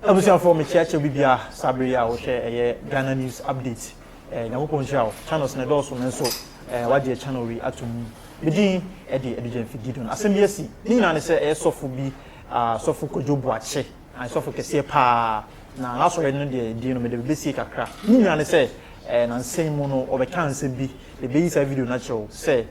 Abusia for me chiache bibia sabria wo hwe Ghana News Update na wo ponjao channels na do so menso wade channel wi atum bidi edi Figidon asem yesi ni na ne se sofo bi sofo kojobu ache an sofo kese pa na laso re no de no me de besi kakra ni na ne se na nsem mu no obeka nsem bi de be yi sa video na chew se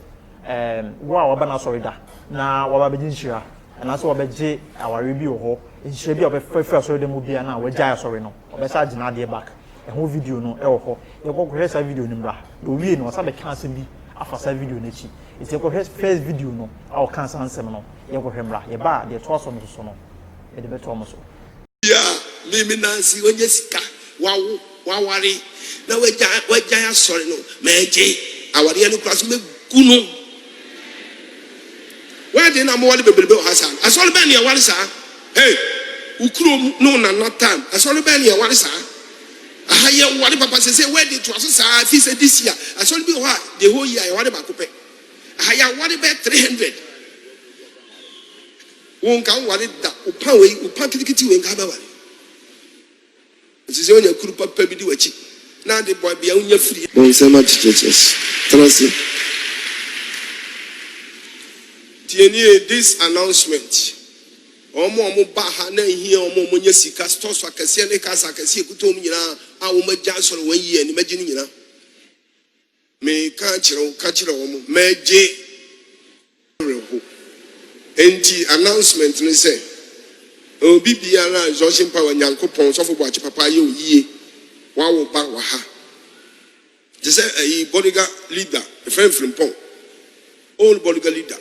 wa ba na so re da na wa ba be jinchira and also obeje aware bi ho nhire bi obefefe so de mu bia na wagya asore no obesa agina de back e ho video no e ho e ko hwe sa video ni mra do wie no sa be cancel bi afasa video na chi e se ko first video no aw cancel ansem no e ko hwe mra ye ba de to so no so no e de beto mo so ya mi nansi onye sika wawari na wagya asore no meje aware no kwaso me gunu. Why didn't I want to be Hassan? I saw the Benny, what is that? Hey, Ukru, no, not time. I saw the Benny, what is that? I hear what Papa says, where did you say? He said this year. I saw the whole year. What about Coupe? I hear what about 300? Won't come what it that Upawe, Upakiti, and Kabawa. It is only a group of baby do a chip. Now the boy be only free. Don't say much, churches. Trust it. This announcement. Omo baha na here omo monye sika stores akese ne kasa akese kutom nyina a wo magya soro 1 year ni magye nyina me ka kire omo magye reho enti announcement ne say obi biara Joshua Power Nyankopon sofo bo achi papa ye oyie wa wo ba wa ha je say a bodyguard leader a friend from Pong old bodyguard leader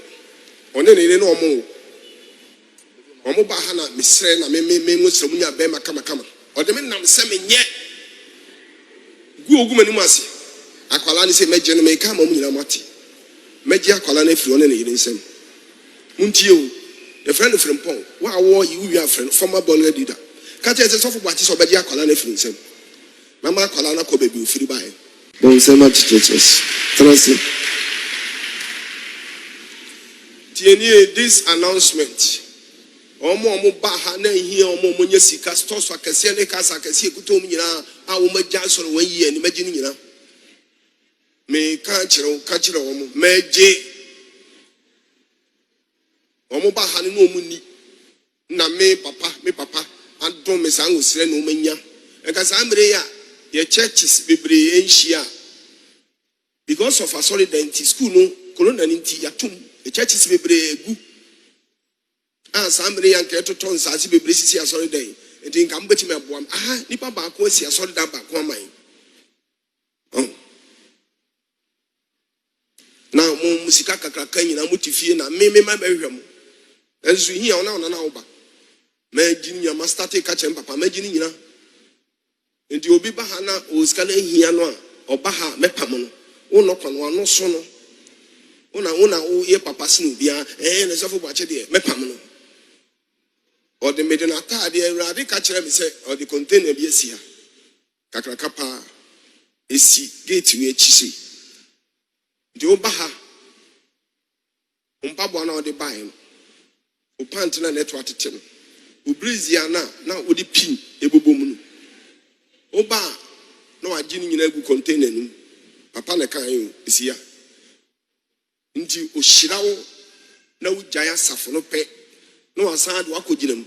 one ne no omo ba ha na misre na me ngosre munya be makama odeme nam se menye gu ogumani mu ase akwala ne se meje no me ka ma mu nyina mate meje akwala na afiri one ne yire nsem muntie o the friend from Paul wa wo yi wi afriend former ball leader ka te se sofo gbachi so beje akwala na afiri nsem mama akwala na ko bebi ofiri bae don say much churches trust this announcement. Omo baha na here omo monye sika stores akese ne kasa akese kutom nyina a wo magya soro 1 year ni magye nyina me ka kire omo magye omo baha ne no omo ni na me papa adom me san osire no manya enka san mre ya ye churches bebre enhia because of a solid school no corona nti yatum the churches bebre egu somebody and get to turn Sassi be blessed a solid day. And think I'm betting my boy. Nipa back was a solid back one mine. Oh, now, Musika Kakakan and Mutifia and me my bedroom. As we hear now, now, Imagine your master take catch and papa, imagine you know. And you be Bahana or Scaling here or Baha Mepamon. Oh, no, one no sono. Una, ye papa snubia, and as of watch it, Mepamon. Or the Medinata, the Radica say, or the container be a seer. Kakrakapa, a sea gateway chisi. The Obaha Umpabuana or the Bain, Upantina network to him. Ubriziana, now would the pin, a bubum. Oba, no, I didn't in a container. Papa Nakayo is here. Into Oshirao, no Jaya Safonope. No aside wakujinem.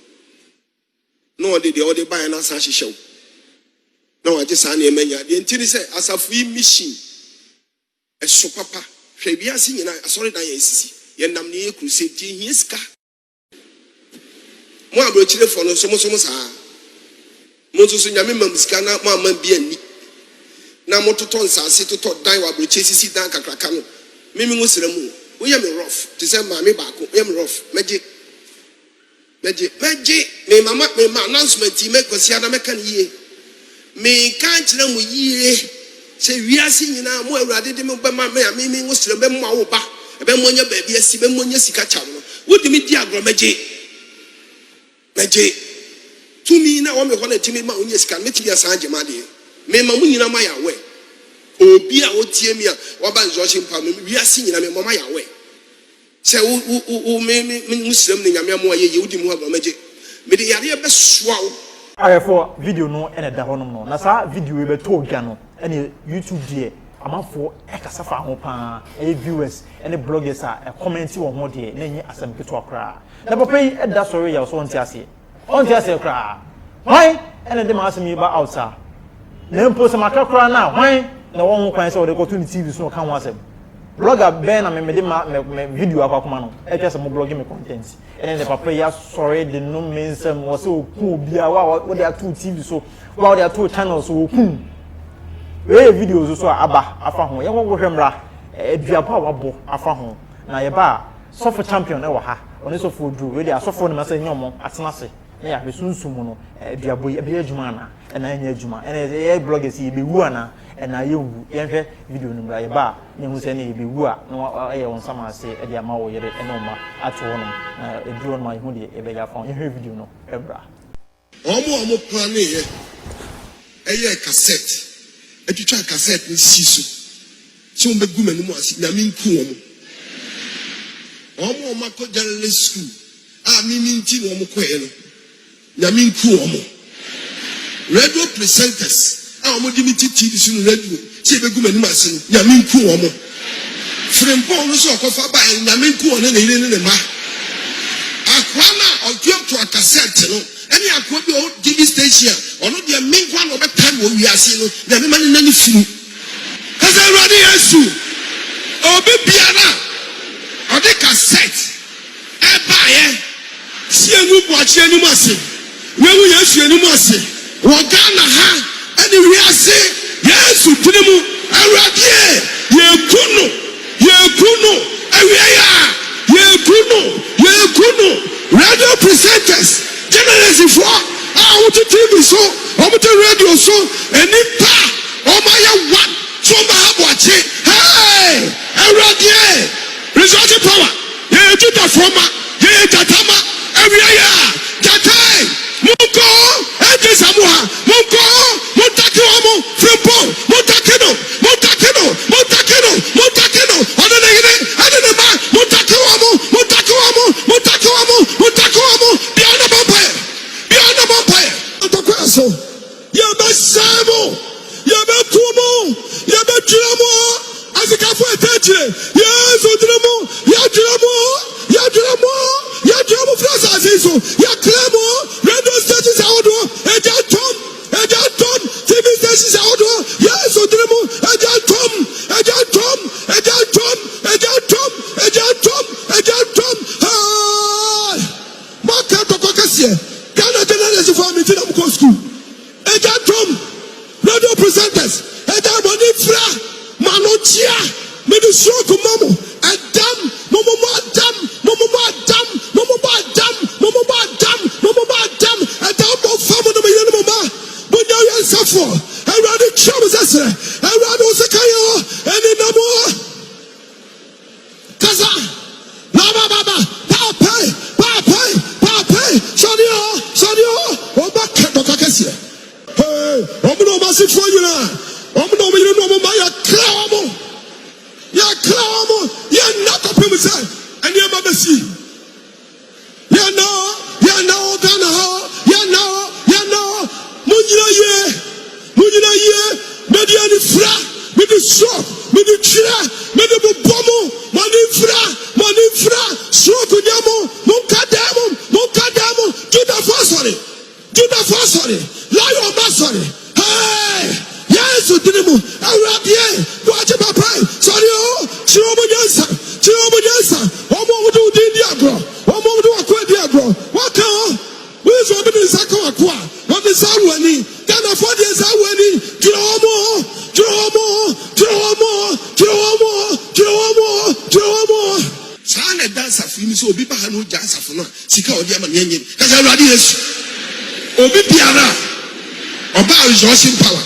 No the other buy an asashi show. No, I just any mania. The interior say as a free machine. A so papa. Shabia singing a solid IAC. Yenamni crusade yeska. Moi brochile for no somosa. Moses Yamim Scana, Mamma Bieni. Namoton Sassi to talk die while brochesi down Kakrakano. Mimi Muslimu. We am rough. To say Mammy Bako, am rough. Magic. Meji me mama me announcement make kwasiada meka ne yie me kan kire mu yie se wiase nyina mo awurade de me ba ma me me ngosire be mo awo ba e be mo nya ba bi asi be mo nya sika cha no wodi me di agro meji tumi na wo me ho na timi ma onya sika me tibi asan je ma de me ma mu nyina ma ya we obi a wotie mi a wo ba nzo mpa me wiase nyina me mo ma ya we se me muslim ni nyame mo aye ye wudi mu agro meji me de yare be soa ayefo video no ene da honom no na sa video we beto odwa no ene YouTube die amafo ekasa fa ho pa viewers ene bloggers a comment wo ho die na nyi asem keto akra na papa yi eda sorry ya so onti ase kra why ene de ma asem yi ba outside na mpo se makakra na why na won ho kwan se wo de go to TV so kan ho asem blogger ben na me de ma video akwa no e twa se mo blogging me content ene de papa ya sorry de no means mo se oku obi a wa de atu TV so wa de atu channel so oku we videos so aba afa ho ye wo hwemra eduapa wabo afa ho na ye ba sofo champion e wo ha oni sofo dru we de asofo ne masa nyomo atena se na ya besunsum no eduabo ye be adwuma na na anya adwuma ene ye bloggers ye be wu ana na ye wu ye hwe video no bra ye ba ne hu se ne ye be wu a na ye won sama se e de ama wo yere ene oma ato ho no na edru no ma hu de e be ya fa ye hwe video no e bra omo plan ye eye cassette etwitwa cassette ni siso so mbe gu manu asi na minku omo mako journalist school mimi nti no mo koye no na minku radio presenters omo dimiti TV so no radio se be gu manu asi na minku frempon no so kofa ba na minku na ire ne ma akwa na odio to cassette no any akobi o TV station ono de menkwa no betam wo wiase no na me mani nani furu kaza radi yesu obi biara odi cassette e baaye si enu bo achi enu ase wewu yesu enu ase wo Ghana ha ani wiase yesu tinimu awrade yekuno awiya yekuno radio presenters journalists for to TV so to radio so any pa ya one so ma haboache hey awrade result power ye juta forma ye tatama awiya tatai munko eje samuha munko mutaki wamo frempo mutakino adene ine adene ma mutaki wamo biana vampire so yabasamo yabakumo yabatramo azikafu etechire yesu yadramo frasa azizo yaklemo radio stations awodo ejatom TV stations awodo yesu dramo ejatom maka tokokasie Ghana journalists for me to go school. Ejatom radio presenters. Ejaboni fra manochia. Me do show to mamo. Adam, momo adam. Adam mo famo no me yenu mama. Bunya yan safo. Erade chamo zese. Erade osekayo. Eni namo. Kaza. Naba baba. Papai. Sadio. Oba keto kakesie. Hey, omuno masifo yina. Omuno me yenu mama ya klamo. Ya nakopim say. Eni mabesi. Ya no Ghana ha. Ya no. Munyina ye. Media ni fra. Me di shock. Me di chira. Me di bomo. Mani fra. Shock nyamo. Munkadamo. Juda fasori. Lion basori. Hey. Yesu dinimu. Awrabie. Waje papai. Sorry o. Chiromo nyansa. Omo wudu di agro. Omo wudu akwa di agro. Waka o. Wizo obi nsaka wakwa. Obi sawani. Kana fodi sawani. Chiromo. Sana dansa fini so obi ba ha no jansa fo no. Sika odi ama nyenye. Kasa awrade Yesu. Obi biara oba rejoicing power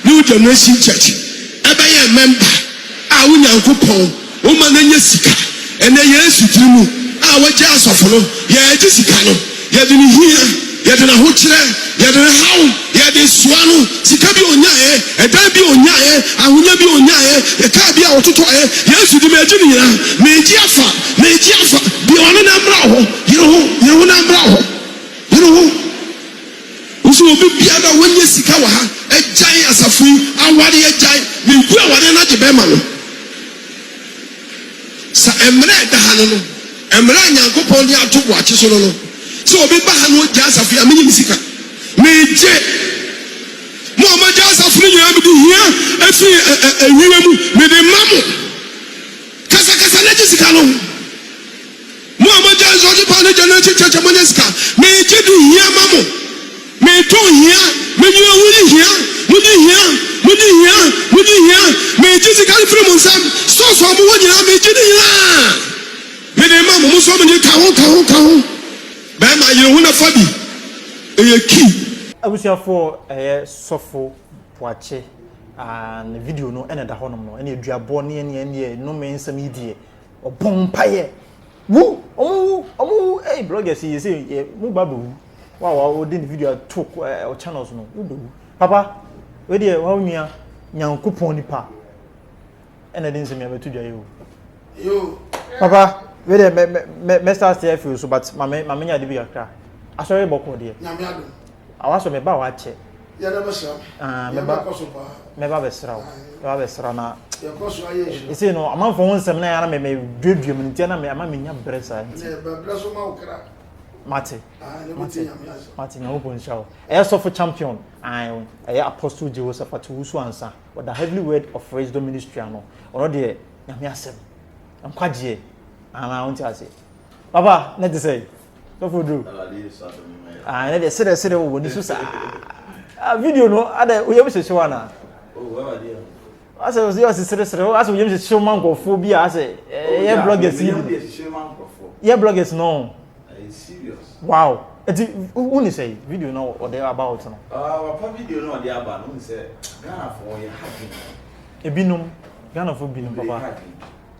new generation church ebe ye member a unyankopon o ma na nya sika ene Yesu tirimu a waje asofo no ye agi sika no ye de ni hia ye de na ho kire ye de hawo ye de suano sika bi onyae edan bi onyae ahonya bi onyae e ka bi a ototo Yesu di meji ni nyina meji afa bi ono na mra ho yero na mra ho so obi biada wonye sika wa ha agyan asafo aware agyan me ku aware na de be ma no sa emre da ha no emre nyankopon de ato bo ache so no so obi ba ha no agyan asafo amenyi sika me je mo ma agyan asafo ni ya me di hia afi ewiwe mu me de mamu kasa na sika no mo ma agyan so de pa na jana cheche mo sika me je di hia mamu me to hia me you wuri hia me just can from some so mo nyina me gidi hia me de ma mo so me ka ho ba ma yire hu na fabi e ki abusiafo sofo poache and video no ene da honom no ene aduabo ne no me nsam yidie obon paye wu omu bloggers yi say mu babu wow odin video talk o channels no wo papa we dey wa nua nyankopon nipa ene din nsem ya betu dwa yo papa we dey me start to feel so but mama nya de bi akra asori boko dey nyame ado awaso me ba wa che ya da basha me ba besra na ya koso aye isi no amanfo won nsem na ya na me duadua mu ntia na me ama me nya bresa ntia breso ma okra Mate no bon show. For champion. I Apostle Jehoshaphat Wusu ansa. With the heavily word of wisdom ministry no. Ono de nyame asem. Am kwagie. And I want to say. Papa, net to say. So for do. Net de say wo ni so sa. Video no ada we yem hyehyɛ wana. Oh, where are they? Asa we say asa we yem hyehyɛ man nkofo bi asa bloggers yi. Bloggers no. Serious. Wow. Who you say video no or they about no? Papa video no dey about no say Ghana for you happy. Ebinum Ghana for binum papa.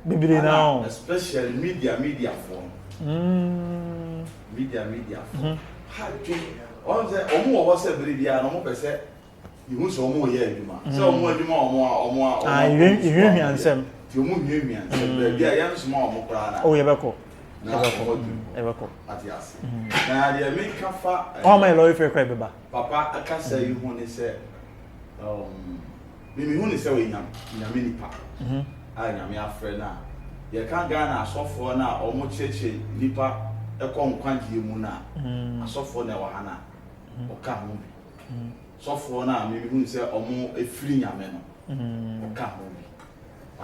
Bibire now. Especially media for. Media for. Happy. On say omo wo say bere bia no mo pese you so omo ye adwuma. Say omo adwuma omo. You ansem. You omo ansem. Bia ya so mo omo kra na. Oh ye beko. Ebeko. Atias. Na the American fa. Oh my lawyer for cry beba. Papa aka say you hu ni say me hu ni say we nyam nipa. Ah nyam ya frɛ na. Ye kan Ghana asofo na omo cheche nipa ekɔ nkwangie mu na. Asofo na wa hana. Oka ho bi. Sofo na me hu ni say omo efiri nyame no. Oka ho bi.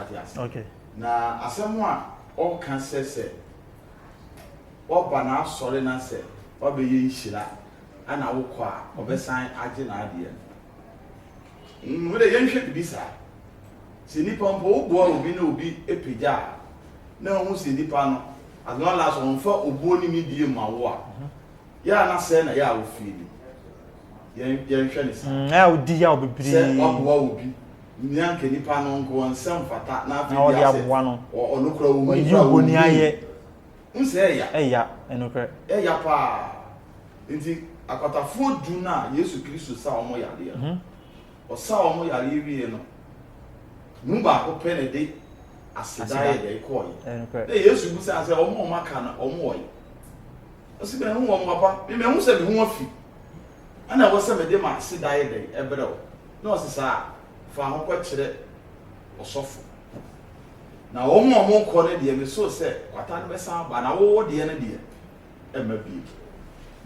Atias. Okay. Na asɛm a all can say oba na asore na se obeye nhira ana wokɔ a obesan age na ade we dey yenhwe bibisa se nipa mpo obo obi na obi epija na hu se nipa no as long as on fa obo ni medie mawo a ya na se na ya wo feel yenhwe ni sa ya odi ya obibiri se obo obi nyanke nipa no nko nsem fata na afi ya se ono kura wo mu yi boni aye unse ya enokre ya pa nti akwatafo du na Yesu Kristo sa omo yare ya o sa omo yare wie no mu ba ko pene de asidaye de ko yi enokre Yesu bu sa omo maka na omo oyi o si be hu omo papa me hu se be hu afi ana wo se me de ma asidaye de ebrɛ o na o se sa fa ho ko kire osofo na omo ko ne de me so se kwata no be san ba na wo de ne de ema bi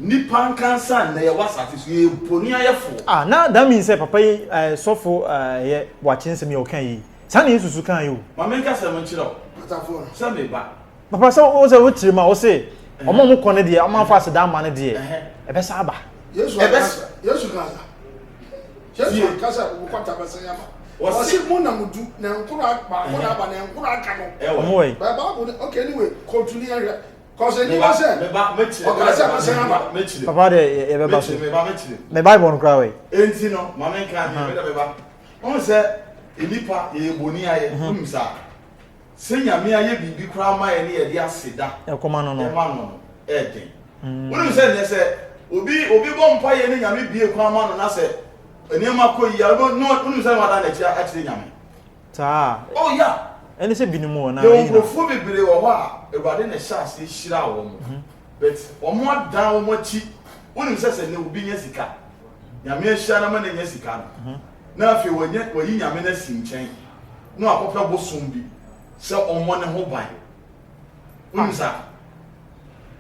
nipa kansa na ye wasafi so ye poni ayefo na that means say papa sofo ye wachinsem ye okan yi san ye susu kan yi o ma men ka se mo nkire o atafo se me ba papa so o se wo tire ma o se omo ko ne de omo fa se da ma ne de e be sa ba Yesu kasa ko kwata ba se yama wasi mo na mudu na nkuru akpa mo na ba na nkuru aka no moy baba okay anyway continue area cause any was say me ba mechire papa de e be ba so me bible no cry we enti no ma men ka me ba on se enipa e boni aye umsa se nyame aye bibi kura ma ye ne ye de aseda e koma no e den wonu se ne se obi bompa ye ne nyame bie kura ma no na se eniema ko yi albo no wonu se wada na chi akire nyame ta oh yeah ene se binimu na ye ofo bibire wo ho a ewade na chance hira wo mo but omo dan wo chi wonu se ne obi nya sika nyame ehia na ma na nya sika no na afi woyi nyame na si nkyɛn no akɔpɛ bosom bi sɛ ɔmmɔ ne ho ban unsa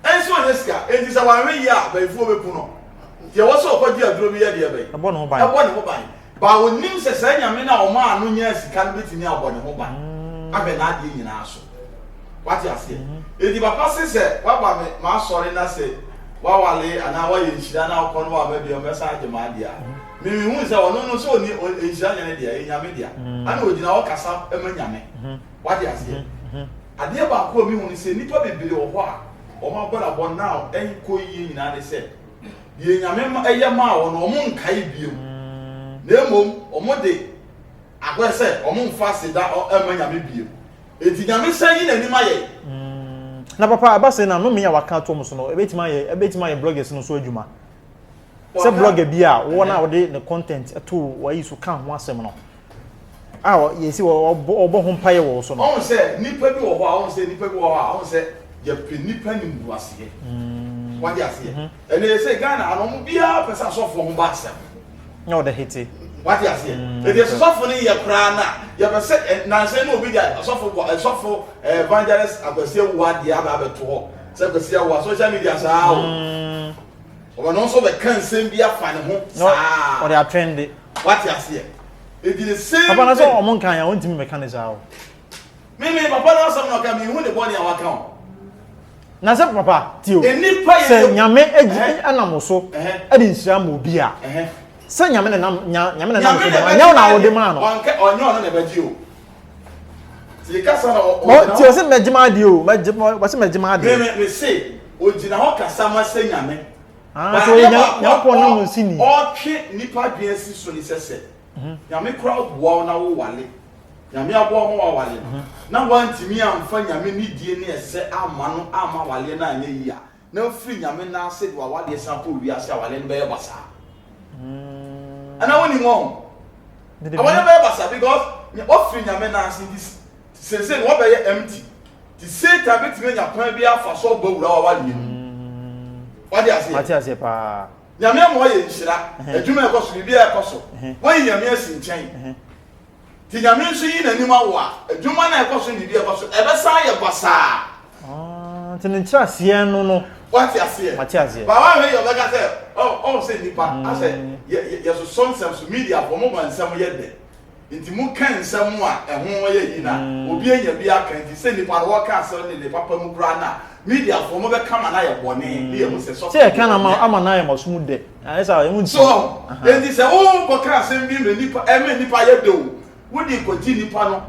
enso anya sika enti sɛ wanwe yi a baifuo bepu no tie wɔ sɛ ɔkɔgye aduro bi yɛ deɛ bɛyi ɛbɔ ne ho ban ba onim sɛ sɛ nyame na ɔma ano nya sika no betumi abɔ ne ho ban abɛ na ade nyinaa so wate ase edi papa sɛ waba me ma sɔre na sɛ wawale ana wa yinhyira na akɔ no wa ba bi o bɛsa agye ma ade a me hu sɛ ɔno no so oni yinhyira nyane de nyame de ana ogina wo kasa ema nyame wate ase ade ba ko mi hu sɛ nipa bebere wɔ hɔ a ɔma bɔla bɔ now ɛnkɔ yie nyinaa de sɛ ye nyame ma ɛyɛ ma wɔ no ɔmo nkae biom na emom ɔmo de agwɛ sɛ ɔmo mfa seda ema nyame biom eti nyame sɛ yi na nim ayɛ na papa abase na no me ya waka to mo so no ebetima ye bloggers no so adwuma se blogger bi a wo na wo de the content to wa yi so kan ho asem no ye si wo obo ho paye wo so no on se nipa bi wo ho on se nipa bi wo ho on se ye pe nipa ni mbu ase wa di ase ene ye se Ghana anom bia pesa so fo ho ba asem no the hiti what you say it is sofo ni ye kra na ye be se na se no obi dia sofo evangelist akwase wo ade aba beto ho se akwase wo social media saa o no so be kan sem bia fa ne ho saa o they are trendy what you say it is the same papa na so o mon kan ya won timi mechanics a o me papa na so no ka me hu ne body a waka o na se papa ti o enipa ye se nyame agi anam so e di nsia ma obi a sɛ nyame na nam so de anya na wo de ma no onye ono na baji o ti kasa na o ti o se mejima de o wo se mejima de me se o gina ho kasa ma se nyame so nya po na mo sini o twe nipa dwen si so ni sese nyame crowd wo na wo wale nyame abo ho wa wale na wantimi amfa nyame ni die ne ese ama no ama wale na anya yi a na free nyame na ase de wa wale sample wi ase wale no be basa and I want him home. I want to buy basa because me offering nyame na ase this say what be empty. The say tabet me nya plan bia fa so ba wura wa wale nu. What dey ase? What ase pa. Nyame mo ye nhira, adwuma e koso bia e koso. When nyame asi nchen. Ti nyame nso yi na nim awo a, adwuma na e koso ni bia e koso. E be san ye basa. Ti ne ntra sie no what you say? What you say? But why when you like say, oh say nipa, I say, you so some media for mo man some yede. Inti mu kan some a ho ye yi na, obi anya bia kan ti say nipa wo ka so ne papa mu kura na. Media for mo be come na ye bone, be mu say so. Say kan ama na ye masu de. Ai say e mu nti. So, inti say oh ko ka sem bi nipa, e me nipa ye de o. Wo di ko ti nipa no,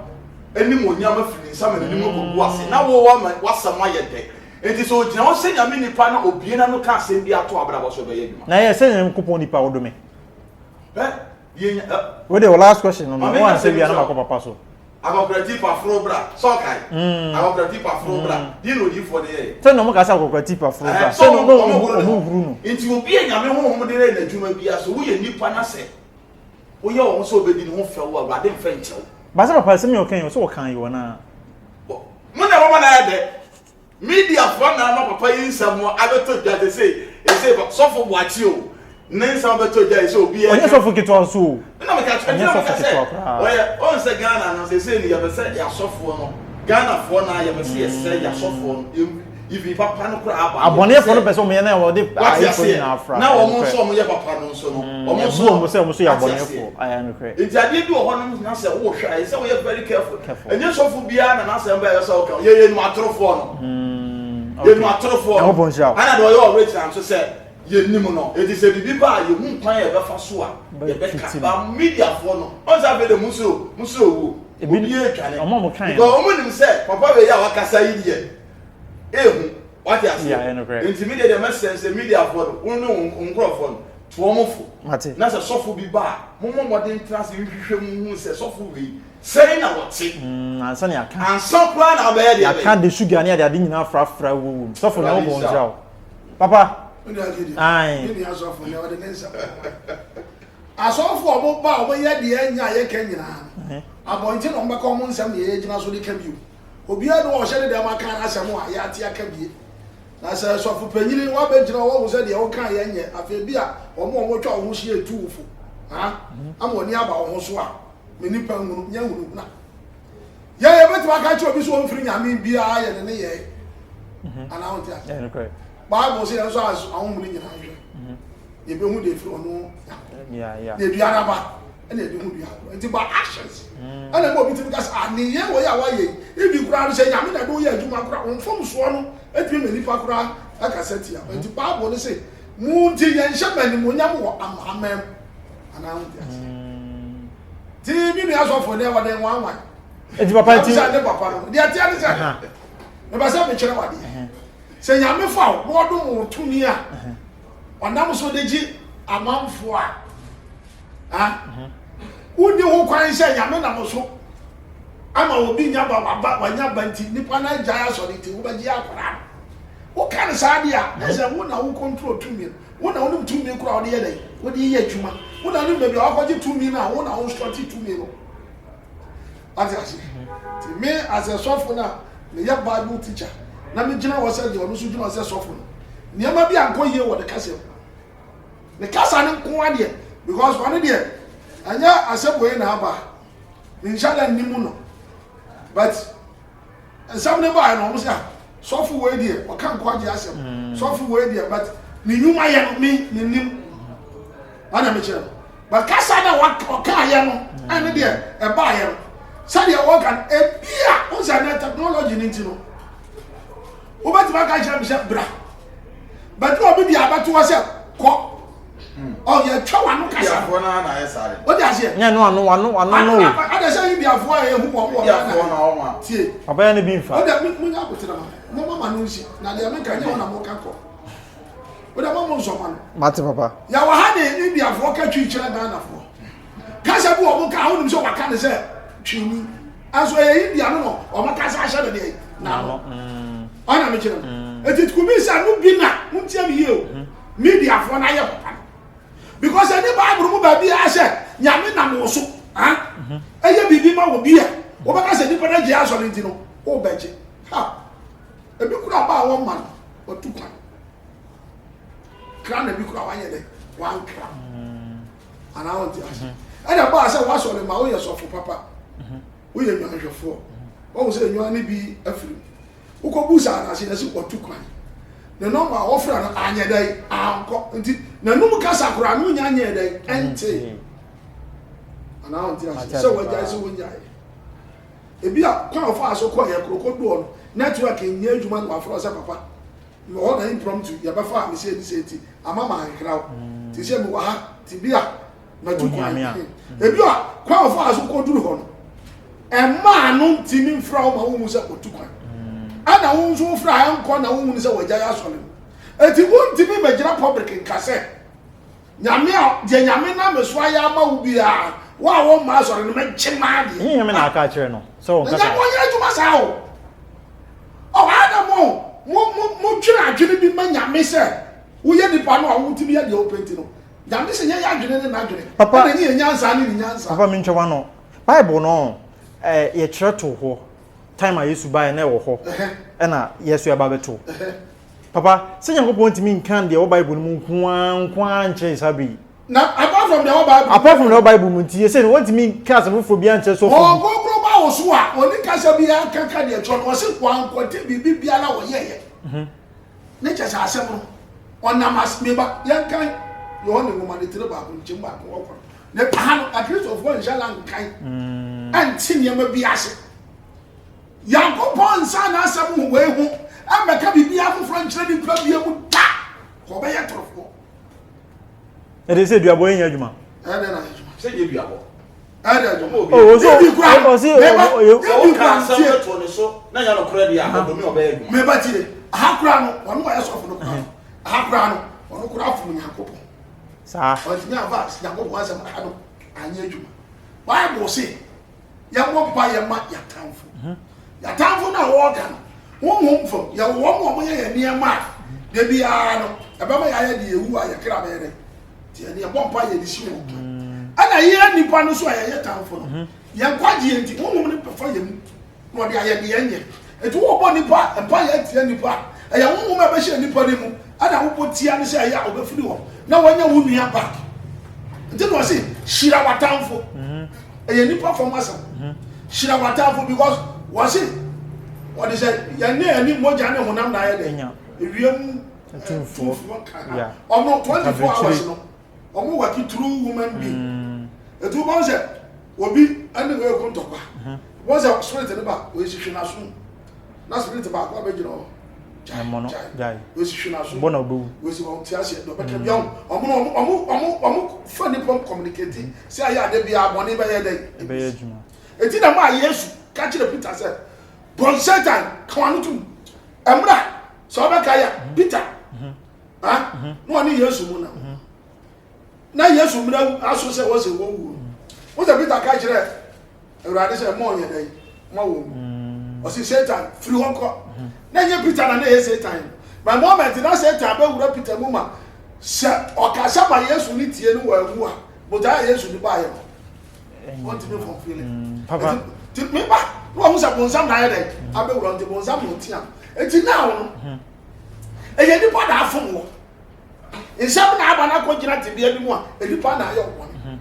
enim onyama fili nsam na nim ko bu ase. Na wo wasama ye de. Enti so gina o se nyame nipa na obie na no ka asem bi ato abrabo so be ye dwuma na ye se nyame kupon nipa wodome ye we the last question no one say bi na makọ papa so agokrati pa fro bra so kai agokrati pa fro bra di no di for there se no mo ka sa agokrati pa fro bra se no mo huru no enti obie nyame honhom de re na dwuma bia so wo ye nipa na se wo ye wo so obedi ni ho fe wo awade mfa nchew ba se papa se me o kan yo so wo kan yo na mo na mo na ya de media for na ma papa yin samo abeto dwa de say so for wachi o nen sam beto dwa say obi e onye so for kitwa so na me ka twa oye on se Ghana no say ni ya be say ya sofo no Ghana for na ya be say ya sofo if papa no kra abone for no person me na wo de ayi for na afra na wo mo so mo ye papa no so no mo so ya abone for ayi no kra ejade bi wo no na say wo hwa say we very careful enye sofo bia na say mba ya so ka ye no atrofo no ye no atrofo ana do yo rich am so say ye nim no it is a bibi ba ye hu kwan ye be fa so a ye be ka ba media for no on say be the muso wo obi e twane omo kan go omo nim say papa be ya wakasa yi die ehu what you say intimidate the message the media for no nkro for to omo fo na say sofo bi ba mo modern trans hwehwe mu say sofo we say na what ansa ne aka ansa plan na be dey aka de sugar ne ade nyina frafra wo sofo na wo bon jaw papa ai ni asofo ne ode nensa asofo obo ba obo ye de anya ye kan nyina abonte no mbaka omo nsam ye gina so de ka biu obi ado o hye de ma kan asem a ya ate aka bie na sɛ sɔfo panyini wa bɛgyina wɔ wo sɛ deɛ wo ka yɛ nyɛ afei bi a ɔmo twa wo ho hyia etuufo ha ama oni aba wo ho so a me nipa ngunu nya ngunu na yɛ bɛtuma ka kyerɛ obi so wɔmfiri nyame bia yɛ ne yɛ ana wo tia Bible say so as awon mu nyina hwe ye be hu de firi ono yeah de duara ba na de hu duara nti ba actions ana mo bi ti ka sa ni ye wo ya wa ye e bi kura no say nyame na do ye adwuma kura onfom so no e bi me nipa kura aka seti a nti Bible say mu ti ye nhye mani mo nyam wo amamam ana wo tia ti bi me asofo ne wa den wan wan enti papa ti sa de papa no de atia de sa me ba sa me kyerɛ wa de se nyame fa wo do mo tumi a onam so de gi amanfo a woni ho kwan se nyame na mo so ama obi nya ba wanya banti nipa na gya so de ti wo ba gi akora wo kan sa de a na se wo na wo control tumi wo na wo tumi kura wo de ye dai wo de ye adwuma wo na no me bi akɔgye tumi na wo na wo strati tumi no ati ti me as a sofo na me ya Bible teacher na me gina wo se de ono so gina se sofo no niam bi anko yie wo de kase ne kasa ne nko ade because one de anya asebo na aba inshallah nimu no but some ne ba no mo say sofo we de o kan ko ade asem sofo we de but ni nyuma ye no me nim ana me kire but kasa na wa ka ye no ane de e ba ye no sadi o kan e bia o sa na technology ni ti no o ba ti ba ka kire me se bra but no be bia ba to wa se ko oh ye twa wa no kasa Biafo na ye sare o di ase nya no no ada se biafo a ye hu wo Biafo na o ma tie papa ya ne bi mfa o da mu nya ko tira ma mama no nsi na de me ka nya na mo ka ko o da mama nso ma no mate papa ya wa ha de biafo ka twi kire da na fo kasa bu o mo ka ho nim so wa ka ne se twini aso ye bia no o mo kasa ahye de na no ana me kire etiku mi sa no bi na mo tia mi ye o media fo na ye papa because any Bible mu ba bi a se nyame na mo so ha eye bibi ma wo bi a wo ba ka se nipa na je aso ni ti no o ba je ha e bi kura ba wo man o tu kwa kra na bi kura wa ye de wan kra ana won ti ase e da ba se wa so le ma wo ye so fo papa wo ye nwan hwefo wo se nwan ni bi afiri wo ko busa na se na se o tu kwa na no ma ofra na anya dai anko nti na num kasa kura no nya anya dai ente ana on ti ase so waja so wonya e bia kwa ofa aso ko ye kroko do no network nya adwuma no afro se papa no ho na impromptu ya ba fa me se di ti ama ma nkra ti se me wa ha ti bia na tu kwa e bia kwa ofa aso ko duru ho no e ma no ti mi mfra o ma wo mu se ko tu kwa ana wo nso fra ha nko na wo mu se wagya ya sole eti wonti mi magina public nkase nyame a de nyame na meso aya ma wo bia wa wo ma sore no meche ma de yin nyame na aka kire no so nkasa ya wo nya juma sa o ada mo twira adwene bi ma nyame se wo ye dipa no a wo timi ya de openti no nyame se nya ya adwene ne na adwene papa na ni nyansa ni nyansa papa mi ntwa no Bible no ye kire to ho time a Yesu bai na wo ho na Yesu ya ba beto papa se Nyankopɔn ntimi nkan de wo Bible mu nkwa nche sabi na apart from the Bible mu ntie se no ntimi nka asefo fo bia nche so fo o gogoro ba wo so a oni kasa bia kanka de tro no se kwankote bibi bia na wo yeye ne cha sa asem no ona mas me ba yankan yo ne ngoma de tire ba ko nchim ba ko okoro ne pan at least of one inshallah nkan anti ne ma bia se Yankopɔn nsa na asɛm we hu ameka bibia afoforo nkyerɛ ni pa bia mu da ko be yɛ torofo e de se duabo yin adwuma na adwuma se ye duabo adwuma o so o ka asɛm to ne so na nya no kora dia adomi oba adwuma me batire ahakura no ɔno wa yɛ sɔfo no kora ahakura no ɔno kora afo Nyankopɔn sa ɔtumi avas Nyankopɔn asɛm ka no anya adwuma Bible say ya mo ba ya ma ya tamfo ya tamfo na wo ga no wo mfo ya wo mo ye niema de bia no eba ma ya de ewu a ya kra be de ti ya bompa ya di si wo ana ye nipa no so a ya tamfo no ya kwaje enti wo mo ne pefa ya mu no de ya de yenye etu wo bo nipa empa ya tie nipa e ya wo ma be hye nipa ni mu ana wo potia ne say ya obefiri wo na wonya wo nua back nti no say shira watamfo e ya nipa from asam shira watamfo because was it what is it ya ne moja ne honam na ya de ewiem tumfo yeah almost 24 hours no omo working through woman being etu bon say obi ane we ko ntokwa bon say spirit ne ba we hihwe na so na spirit ba ko abegiro mono guy we hihwe na so bona obu we si bon tiase do be kam yon omo fa ni pom communicate say aya de bia abone be ye dey be ye juma eti na ma Yesu ka kire Peter say bon Satan kwanu tum emra so be kaya Peter no ani Yesu mu na Yesu mu na aso say wo say wo wu wo say Peter ka kire Ewurade say mo ye dey mo wo o si Satan free wonko na nye Peter na ye Satan by moment na Satan be wura Peter mu ma se o ka sha ma Yesu ni tie ni wa wu a but Yesu ni ba ye want me from feeling papa me ba no hu say bonsam na ye dey abe wura nti bonsam no tia eti na wo eye ni pa da afun wo nsam na aba na ko gina tibia bi mu a edi pa na aye obone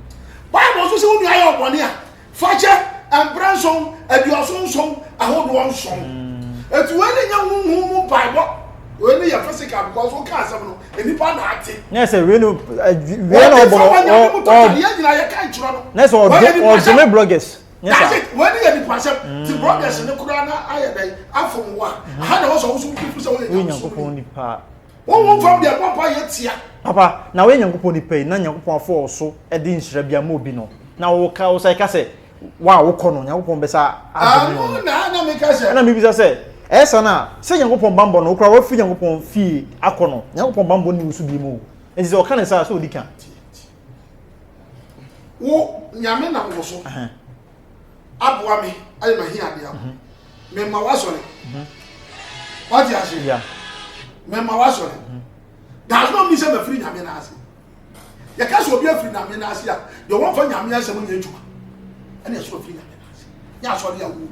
Bible so say wo ni aye obone a fache ambranson aduasonson ahodo onson etu we ni nya hu Bible we ni ya physical because wo ka asem no eni pa na ate yes we no obo ye gina ye kan churo no yes or the bloggers that's it when you the person the bloggers ne kura na aye dai afom wa ha na wo so wo so say we nyankopon ni pa won from there papa ye tia papa na we nyankopon ni pa na nyankopon afo so e di nhira bia ma obi no na wo ka wo say ka say wa wo kono nyankopon be sa adom na me ka say na me bi say esa na say nyankopon bambo no kura wo fi nyankopon fi akono nyankopon bambo ni usu bi mu enti say o kan say so odi kan wo nyame na wo so aboa me ayi ma hi ade am me ma wasore what you say yeah me ma wasore does not mean say me free nyame na ase ya ka so obi afiri nyame na ase ya de won fa nyame ase mo nya ejuma ene so free nyame na ase ya so de ya wo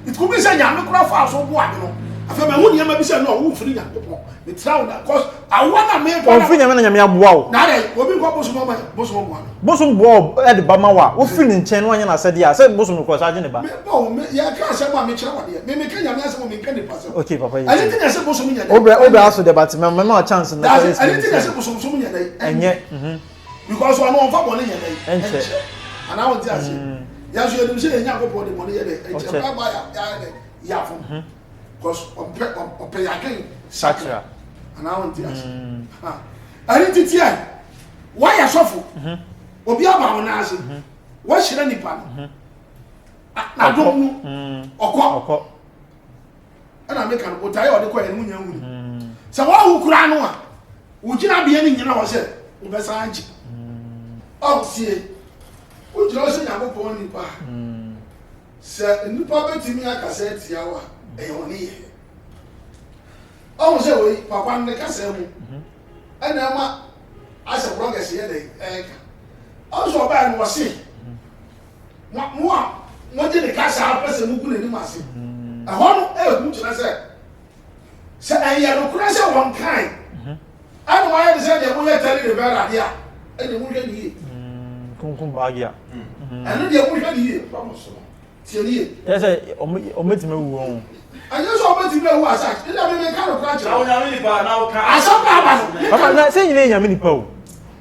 it could be say nyame kura fa so bo ade no afa me hu ne ma bi say no wo free nyame po me try that cause I wanna make one free nyame na nyame aboa o na dey obi ko boso mo mo bosom bo e de ba ma wa wo free ni nchen no anya na sade ya say bosom ko sa agene ba me bo me ya ka say ma me kire wade me ka nyame ase mo me kan de pass okay papa I think say bosom nya obre aso de but me ma chance na say I think say bosom nya dey enye because one on fa bone nya dey enche and I want to say ya so edim say nya go bone bone nya dey enche ba ya fo because on pay again satra and I want to say I think tie why ya sofo obi aba wona ase wo hire nipa na dom okọ ana make an otaye ode ko enu nya hu se wo hu kura no a wo gina bia ni nyina wo se wo be sanji o sie wo jiro se nya go nipa se nipa betimi aka se tia wa e oni ye o se wo papa ne ka se mu ana ma asa bloggers ye dey also ba no wase mo je de kasa apese mu kunu ni mase ehon hu kira se ayi no kura se won kan anu wa ye se de mo ye tari de bara dia e de mo hwe ni kunkun bagia anu de mo hwe ni ba mo so tie ni yes o metime wu won anya so o metime wu asa ina me ka no kura kira na onya mi ba na o ka asa ba no papa na say nyine nyame ni pa o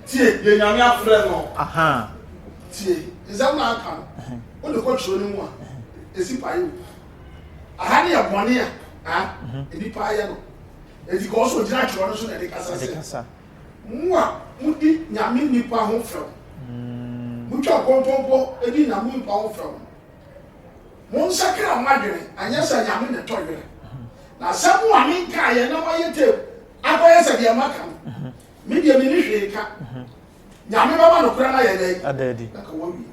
tie ye nyame afre no aha tie exam na aka o le ko chiro ni mu a esi pa yo aha ni abone a edi pa ya no edi ko so jira chiro no so na de kasa se mu a mu di nyame ni pa ho fro mu twa kontompo edi na mu pa ho fro mu nsakra madwene anya sa nyame ne to yere na samu a min ka ye na wa ye te akoye se de maka me de me ni hwe ka nyame baba no kura na ye dai adadi na ka wo wi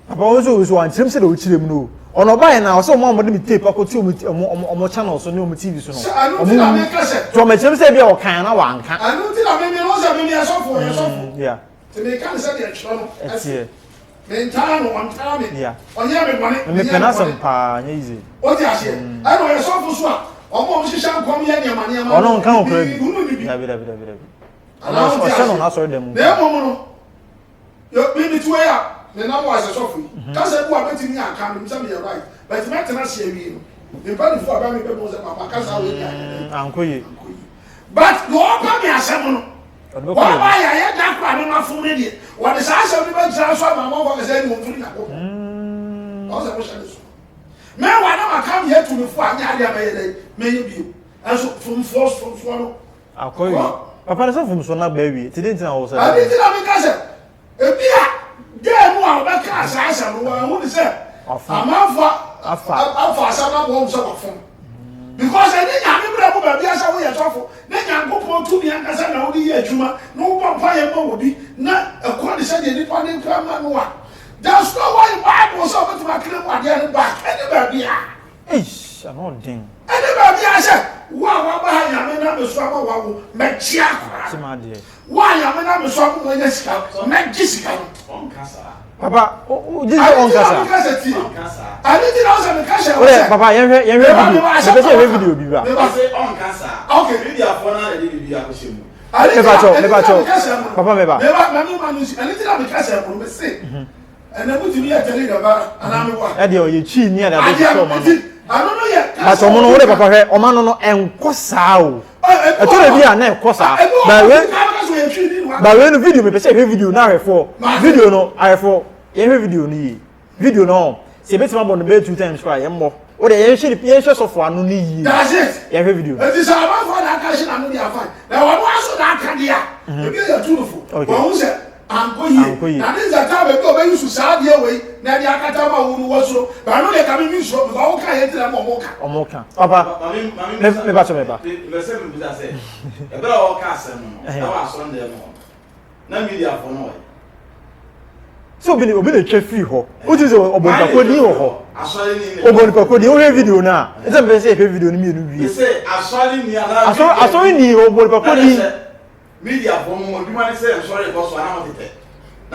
papa wo so an chim se de wo chirem no ono ba ye na wo so mo mo de tape akoti omo channel so ne omo TV so no anu na me ka se to me chim se bia wo kan na wa nka anu ti na me no se me ya sofo yeah te me kan se de chiro no etie me ntara no on tara me yeah onye me bone me pena sam pa nya easy o ti ase ai no ye sofo so a Omo shisha kom ye niam niam. Ono nka ho kra bi. Dabi. Dabi. Ono so no na so dem. Na emo no. Yo bi tu ya. Me na wa se sofu. Ka se bu abetimi aka me say me right. But me tena se wi no. Me pa ni fu aba me pe mo se papa ka sa we ya. Ankoye. But no pa me asem no. Wa ba ya da kwa me ma fu me die. Wa de sa asem ni ba jira so ma mo ko se ni mo fu ni akoko. O se mo se so. Me wa na ma kam ye tu me fu anya ade me ye me ye bi. Enso from force no. Akoye. Papa na so from so na ba wi. Ti den tina wo se. Abi ti na me ka se. Ebia dey mu a ba ka sa asem no wa hu ni se. Afa asama mo so ba fun. Because any nyame bra mo ba bia sa wo ye tofo. Na nyango po tu bi anka sa na wo di adwuma. No wo pa ye mo obi na ekwa de se de nipa ne kra ma no a. That's not why Bible so be to ma kire mo ade ne ba. Any ba bia. Eish, I'm not ding. Any ba bia se wa ba ha nyame na me so ma wa wo me chia kwa. Se ma de. Wa nyame na me so mo nya sika. Me gisika on kasa. Papa, this is on kasa. I didn't know some kasa. Oye, papa, yen video. Me say video bi ba. Me say on kasa. Okay. Media for na dey bi akoshemu. Me ba cho. Papa me ba. Me ba manu manu si. Ani ti na me kasa mo me say. And na mutu ya tell you ba ana me wa. E dey o ye chi ni na dey show man. I don't know yet. But omo no wo de papa hwe, omo no enko saa o. E to le bi a na enko saa. Ba we no video me pe say video na refo. Video no I refo. Yen video ni. Video no. Se beti ma bon be 2 times kwa yen mo. O de yen hwe so fo anu ni yi. That's it. Yen video. It is about for that cash na no dey fine. Na wo aso na aka dia. E bi ya turufu. Wo say ankoyi. Na this that time be o be use sa dia we na dia akata ma wo wo so. Ba no dey come me so because wo ka yen tira mo ka. Omo ka. Papa. Me ba so me ba. Me say me bi say. E bra o ka asem no. Na wa so ndem mo. Na media for no. So obi le twa free ho. O ti se obonta ko ni ho. Asori ni. Obonta ko ni o he video na. E se be say video ni me nu wie. Say asori ni ala. Asori ni obonta ko ni. Media for mo bi ma say sorry because so na mo tete.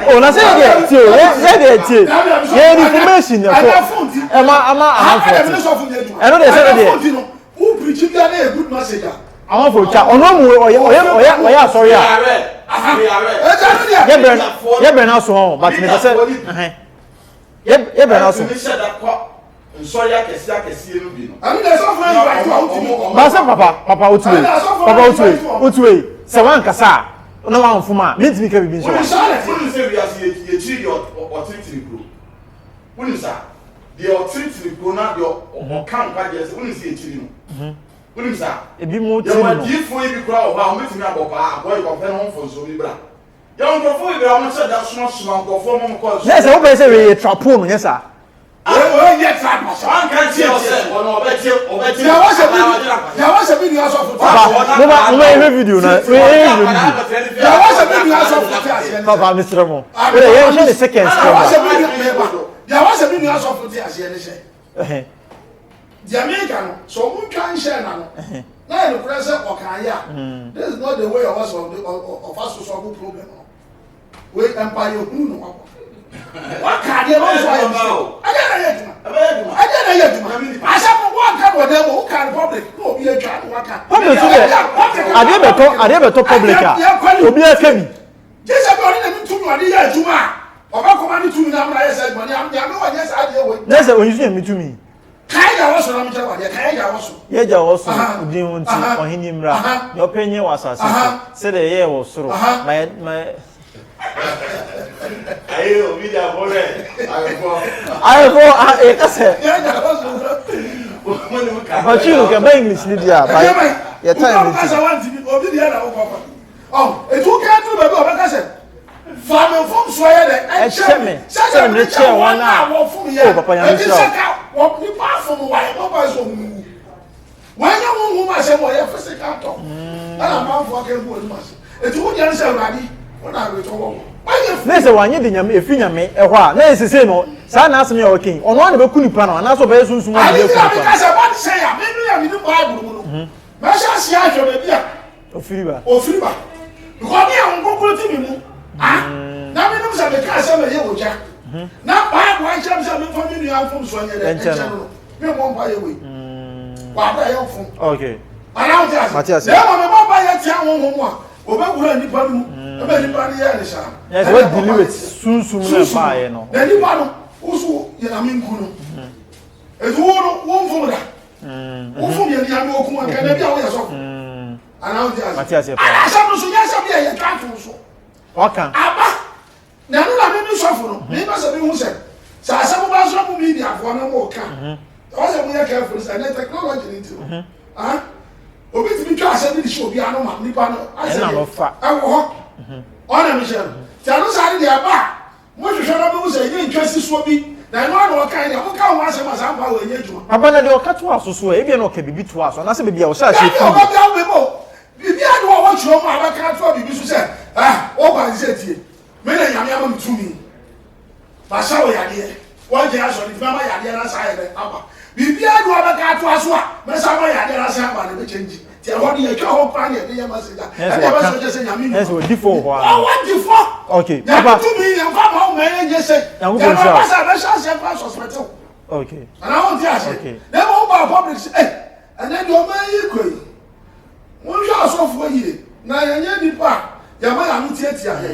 Oh, na say dey tie. Say dey tie. Ye information na ko. E ma ama e no dey say dey. Who preach bi na a good message. Àwọn fo cha ono mu oye asori a. Ye be na so ho but me say ye be na so. Nsori akesi no bi no. Ani dey so friend right to out mo. Ba say papa otuwe. Se wan kasa na wan fuma. Me ntimi ka bibi nso. Wọ́n say we as ye chi your authority group. Wọ́n say the authority group na the kan kwa je say wọ́n say ye chi no. Wọ́n say Ebi mo ti no. no. Ya di fo ibi kura o ba o metimi abopa aboy ko fe no fo so bi bra. Ya on ko fo ibi o mo say da small ko fo mo ko. Yes, wo be say we trapo no yes sir. We yet trap. An kan ti o say ono obeti. Ya wa se bi ni aso fo. Papa, mo e video na. We e video. Ya wa se bi ni aso fo. Papa, Mr. Mo. We dey share the seconds. Ya wa se bi ni aso fo ti ase ni se. Jamaica no so mu twan share na no. Na e press okanya. This is not the way of us of us to solve problem. We empire who no. What can you also I don't I said what can we do? Who can public? No, be a child. What can Public I dey beto public ah. Obi e kemi. Jesus body dem tun no dey aduma. Oba command tun na am say money am dey no yes I dey we. Na say onyisu me to me. Kai ya woso na mche wa dey kai ya woso. Ye ja woso udin wonti ohini mra. Yo penye wasase so. Say the ye wo soro. My Ayo media for re. I e kase. Ya ja woso. But you can buy English media by your time. Obi dey na wo papa. Oh, e tu ka tu be be o be kase. Family from Swaya de Echeme. Say me chair one na. Oh papa ya me sra. What you pass from why papa so mu. When you want say mo ya physical talk. Na man for can go do mas. E tu dey answer radi. What are we talking? Na say wanye de nyame efi nyame e ho a na esese no sa na asem ya okin ono na be ku nipa no na so be sunsun mo de ku nipa. Because what say ya me no ya me no Bible no. Ma sha sia ahwe be bia. Ofiriba. Because me am kokoro ti mi mu. Ah. Na me no say be ka say me ye oja. Na Bible an chem say me family am from so anya de. Me mo mpa ye we. wa ba ye fun okay ana o ti Matias na mo me ba ye ti awon ho mu a o be wura nipa nu e be nipa ni ye ni sha yes what deal with sunsum na ba ye no na nipa no usu ye na min kunu ezu wo fun da wo fun ye ni anu okun an kana bia wo ye so ana o ti Matias ana sha no so ya sha bia ye ka fun so okay aba na no la me so fun no me ba se bi hu se sa sa mo ba so mo media fo na mo ka o se mo ye careful say na technology ni ti ah obi ti bi twa ase ni show bi anu ma nipa no ase na no fa awo ho ona mi se ti anu sa ni dia ba mo hwehwe na mo se ye ntwa si so bi na no na kan dia mo ka wo ase ma sa ba wo enye juma aba na de o ka to aso so e bi na o ka bibi to aso na se bibi a o sha she fi o ba bia we mo bibi anu wo chiro mo aba ka to bibi so se o ba se tie me na nyame ama mtumi ba sha wo yade wo je aso ni mama yade na sa yede aba bibi anu aba ka to aso a me sa ma yade na sa aba na be change ti e ho de ye twa ho pa ne ye ma se da e ba so je se nyame yes we defo ho oh what the fuck okay papa to me en fa ma o me ye se ya go sha ba sa be sha se pa suspect okay ana won ti ase na mo ba public ana de o ma yi koi won sha so fo yi na ye nya nipa ya ma ya no tie tie ahe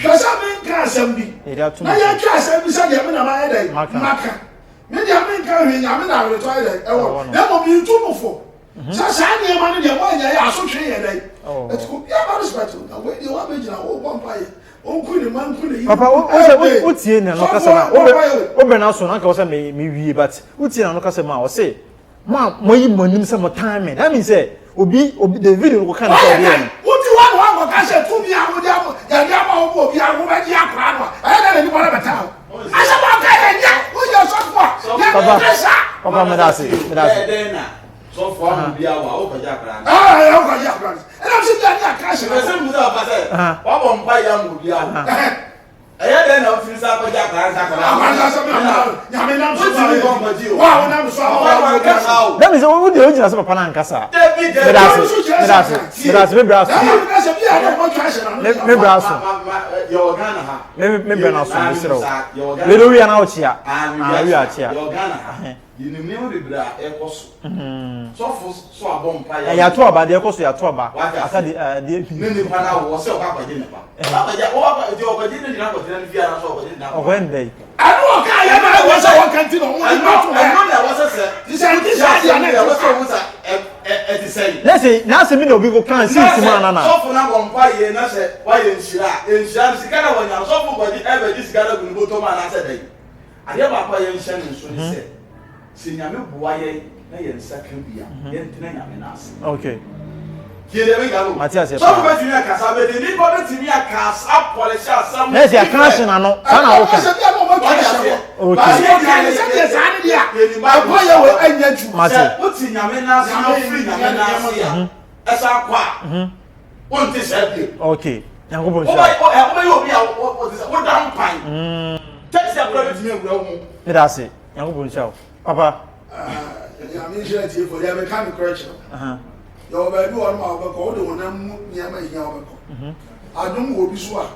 hwesa me nka asem bi na ye twa asem bi se de me na ma ye dai maka me de me nka hwe nya me na re to ye e wo na mo bi tu mo fo sa ni ma ne de mo nya ya so twe ye dai et ko ya ba respect na we de wa be jina wo bompa ye onkuni man kuni papa o tie na no kasa na o be na so na ka o say me wie but o tie na no kasa ma o say ma mo yi monim say mo time that means say obi the video ko kan say dey no o ti wa ko ka say tu mi awo dia mo ya dia ma o bi awo ba dia akra no e na ni bora beta asa ba ka ya nya o je so fo papa me da say so for am bia wa o kaja kra ya o kaja kra e na si bia ni aka se se mu da ba se wa bo mpa ya mu bia aya de na o fi sa kaja kra sa kra ma sa sa ya me na so ti bo mpa ji o wa o na so wa that means o de o jina se papa na nkasa me da say me braso me braso yo Ghana ha me braso me sero me do wi na o chia wi a chia yo Ghana ha yini me o bibra e koso so abom pa ya to aba de koso ya to aba aka de ne ni pa na wo se o ka kwaje ne pa abaja o ba je o kwaje ne na kwaje ne bia na so o kwaje na o when day anu o ka ya na wo se wo kan ti no wo ni ma to no na wo se se ti se ya na wo se wo sa ti say na se me na obi go kan si ma na so fo na bom pa ye na se wa ye nshira sika na wo nya so fo kwaje e ba ji sika na gu ni boto ma na se dai ade ba pa ye nhya ni so ni se si nyame boa ye na ye nsaka bia ye ntina nyame na ase okay ye de be galo Matias so ko betimi akasa be de ni ko betimi akasa polish asam yes ya kan se na no sana wo kan se bia mo twa se okay ba se kan se de sa ni dia ba ko ye we anya ju Matias o ti nyame na ase no free nyame na ase ya esa kwa o nti se bi okay yango bon o sha ba yo bi a o down pan tell say ko betimi ewura wo me da say yango bon sha papa ya me share tie for ya me kan correction yo ba bi won ma ba ko de wona mu nya ma hia ba ko adum wo bi so a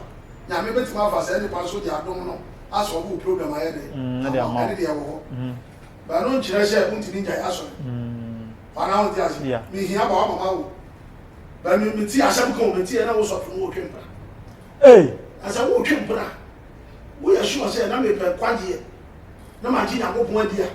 nya me betima fa se ni pa so di adum no aso bu problem aye de na de ama de wo ba no nchire se unti ninja ya so fa na unti ase mi hia ba wa mama wo ba mi ti asem ko mi ti na wo so fun wo twempa asa wo twempa wo ya sure se na me pe kwaje na ma ji na go pon dia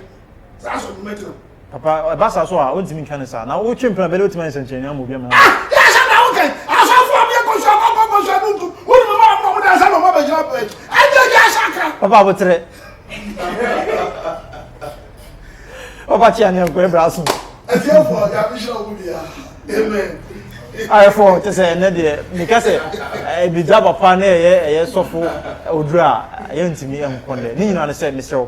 sa so mi metro papa ba sa so a ontimi kan sa na wo twempra be le otimi nsenchen na mo bia ma ya sa na wo kan asa fo abi ko so nuntu wo ni ma mo da sa no ma be jira pe aje ya sa ka papa botre papa chi ani ko e braso e tie fo ya bi shira wo bia amen I for to say na de because e bi ja papa na ye sofo odura ye ntimi enkonde ni nyina na say mesrew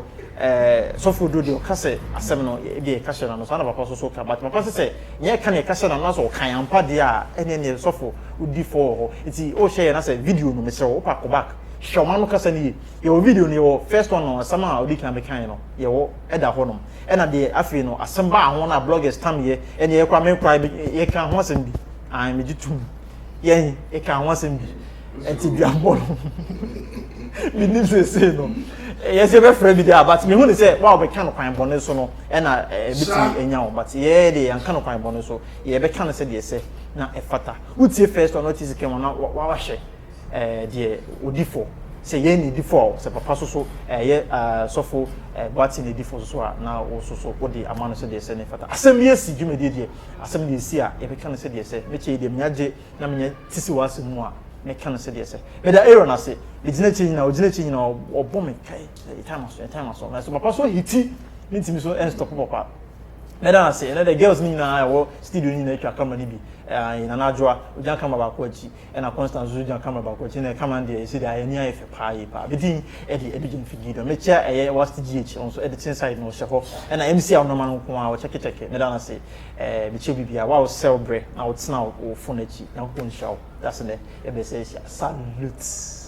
sofo do de kase asem no e bi e kase na no so na papa so ka but papa say ye ka na e kase na no so kan ampa de a ene ne sofo udi for ho iti o share na say video no mesrew o pack back shoma no kase ni ye video ni wo first one no sama odi kan be kan no ye wo eda ho no e na de afi no asem ba ho na bloggers tam ye ene ye kwa me kwa ye kan ho asem bi me jitum yen e kan wasem bi enti duabɔ no me nim say no yes be friend bi there but me hu say wa be kan kwan bɔne so no na biti enya wo but ye de yan kan kwan bɔne so ye be kan say de say na efata utie first or notice kema na wa hye de odifo say ye ni difo say papa so ye sofo but ni difo so na wo so odi amano say de say na efata asem ye si dwumedi de asem ye si a ye be kan say de say me che de mnyage na menya tisi wa asem mu a me kan say de say me da error na say ejina chi nyina obo me kai time so na so papa so hiti ntimi so stop papa me da say na the girls ni na wo studio ni na atwa camera ni bi ina na adwoa ojan camera ba ko achi na Constance ojan camera ba ko achi na camera dey say dey ani ayefe pa bidin edin figido me chia was GH on so editing side no shefo na MC a no man ko a wo check me da na say me che bibia wa wo sell bre na wo tsena wo phone achi na ko nshaw that's the e be say salute